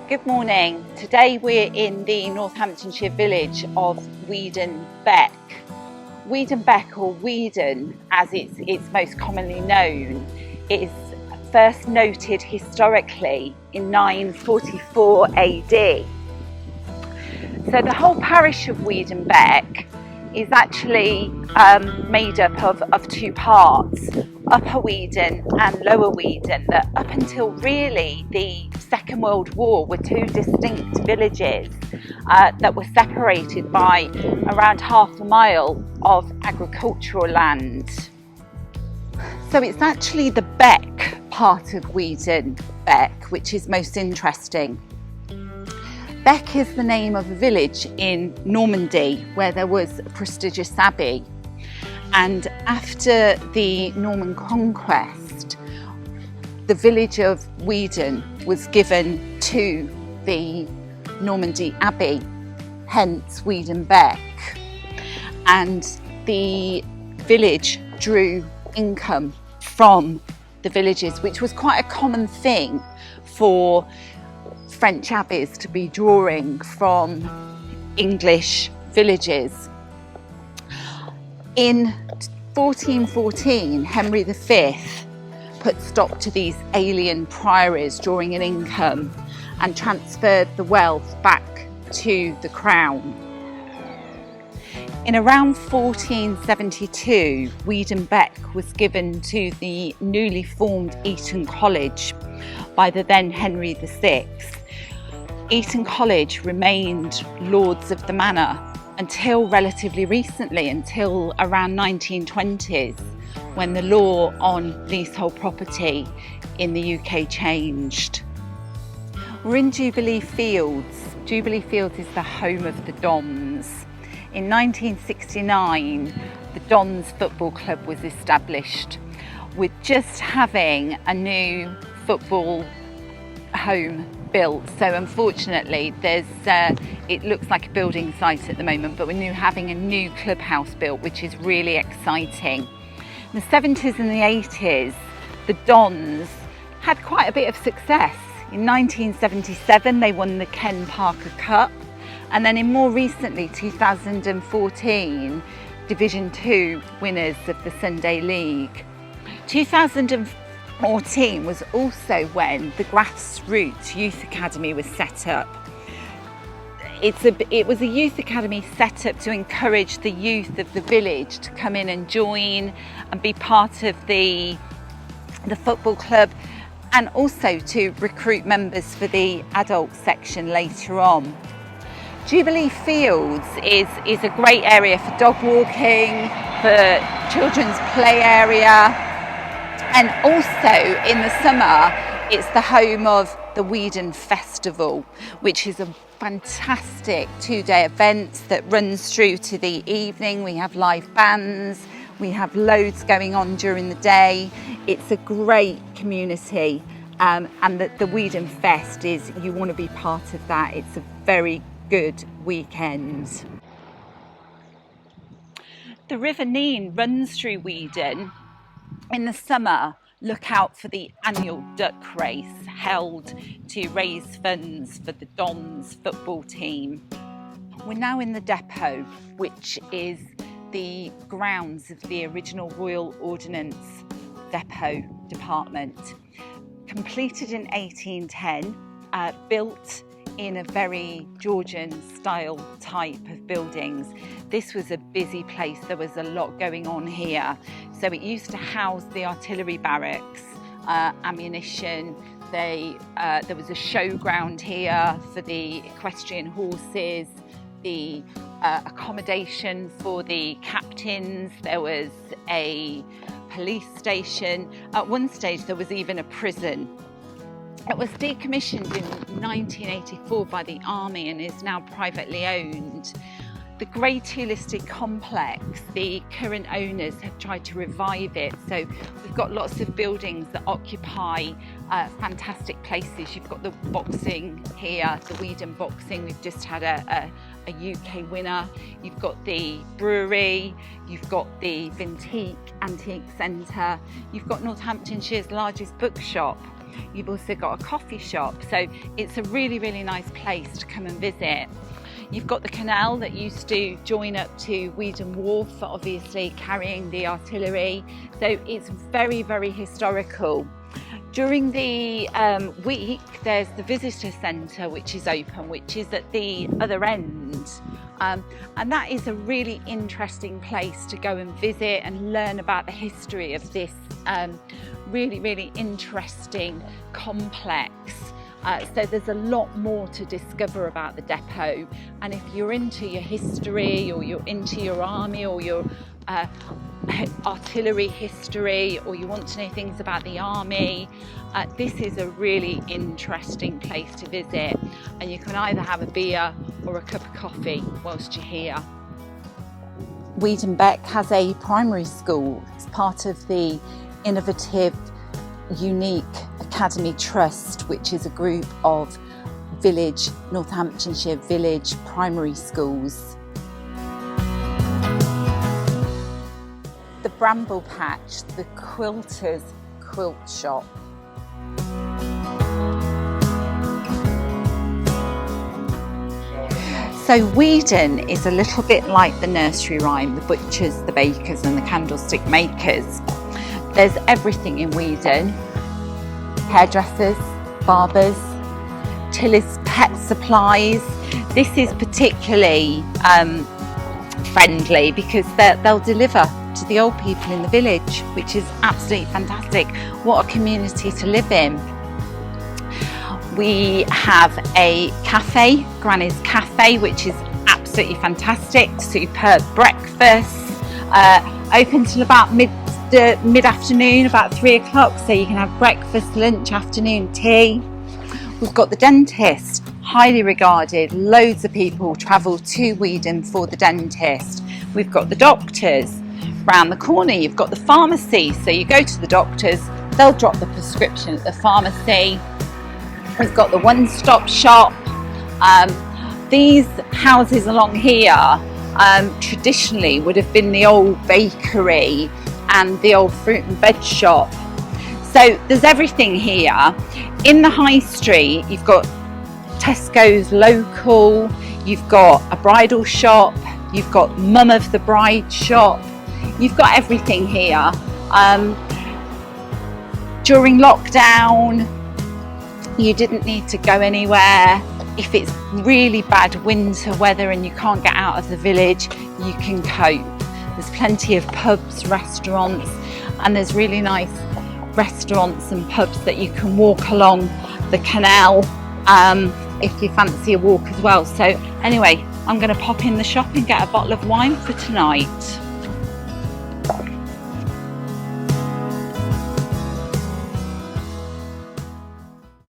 Good morning. Today we're in the Northamptonshire village of Weedon Bec. Weedon Bec, or Weedon as it's most commonly known, is first noted historically in 944 AD. So the whole parish of Weedon Bec is actually made up of two parts, Upper Weedon and Lower Weedon, that up until really the Second World War were two distinct villages that were separated by around half a mile of agricultural land. So it's actually the Bec part of Weedon Bec which is most interesting. Bec is the name of a village in Normandy where there was a prestigious abbey, and after the Norman conquest the village of Weedon was given to the Normandy Abbey, hence Weedon Bec, and the village drew income from the villages, which was quite a common thing for French abbeys to be drawing from English villages. In 1414, Henry V put stop to these alien priories drawing an income and transferred the wealth back to the crown. In around 1472, Weedon Bec was given to the newly formed Eton College by the then Henry VI. Eton College remained lords of the manor until relatively recently, until around 1920s, when the law on leasehold property in the UK changed. We're in Jubilee Fields. Jubilee Fields is the home of the Dons. In 1969, the Dons Football Club was established with just having a new football home built. So unfortunately it looks like a building site at the moment, but we're now having a new clubhouse built, which is really exciting. In the 70s and the 80s, the Dons had quite a bit of success. In 1977 they won the Ken Parker Cup, and then in more recently 2014 Division 2 winners of the Sunday League. 2014 was also when the Grassroots Youth Academy was set up. It was a youth academy set up to encourage the youth of the village to come in and join and be part of the football club, and also to recruit members for the adult section later on. Jubilee Fields is a great area for dog walking, for children's play area, and also in the summer it's the home of the Weedon Festival, which is a fantastic two-day event that runs through to the evening. We have live bands, we have loads going on during the day. It's a great community, and the Weedon Fest is, you want to be part of that. It's a very good weekend. The River Nene runs through Weedon. In the summer, look out for the annual duck race held to raise funds for the Dons football team. We're now in the depot, which is the grounds of the original Royal Ordnance depot department. Completed in 1810, built in a very Georgian style type of buildings. This was a busy place, there was a lot going on here. So it used to house the artillery barracks, ammunition. There was a showground here for the equestrian horses, the accommodation for the captains. There was a police station. At one stage there was even a prison. It was decommissioned in 1984 by the Army and is now privately owned. The Grade 2 listed complex, the current owners have tried to revive it. So we've got lots of buildings that occupy fantastic places. You've got the boxing here, the Weedon boxing. We've just had a UK winner. You've got the brewery. You've got the Antique Centre. You've got Northamptonshire's largest bookshop. You've also got a coffee shop, so it's a really, really nice place to come and visit. You've got the canal that used to join up to Weedon Wharf, obviously carrying the artillery, so it's very, very historical. During the week, there's the visitor centre which is open, which is at the other end, and that is a really interesting place to go and visit and learn about the history of this really, really interesting complex. So there's a lot more to discover about the depot, and if you're into your history, or you're into your army, or your artillery history, or you want to know things about the army, this is a really interesting place to visit, and you can either have a beer or a cup of coffee whilst you're here. Weedon Bec has a primary school. It's part of the innovative, unique Academy Trust, which is a group of Northamptonshire village primary schools. The Bramble Patch, the quilter's quilt shop. So Weedon is a little bit like the nursery rhyme, the butchers, the bakers and the candlestick makers. There's everything in Weedon: hairdressers, barbers, Tilly's pet supplies. This is particularly friendly because they'll deliver to the old people in the village, which is absolutely fantastic. What a community to live in. We have a cafe, Granny's Cafe, which is absolutely fantastic. Superb breakfast, open till about mid-afternoon, about 3 o'clock, so you can have breakfast, lunch, afternoon tea. We've got the dentist, highly regarded. Loads of people travel to Weedon for the dentist. We've got the doctors. Round the corner you've got the pharmacy, so you go to the doctors, they'll drop the prescription at the pharmacy. We've got the one-stop shop. These houses along here traditionally would have been the old bakery and the old fruit and veg shop. So there's everything here. In the high street you've got Tesco's local, you've got a bridal shop, you've got mum of the bride shop, you've got everything here. During lockdown you didn't need to go anywhere. If it's really bad winter weather and you can't get out of the village, you can cope. There's plenty of pubs, restaurants, and there's really nice restaurants and pubs that you can walk along the canal if you fancy a walk as well. So anyway, I'm going to pop in the shop and get a bottle of wine for tonight.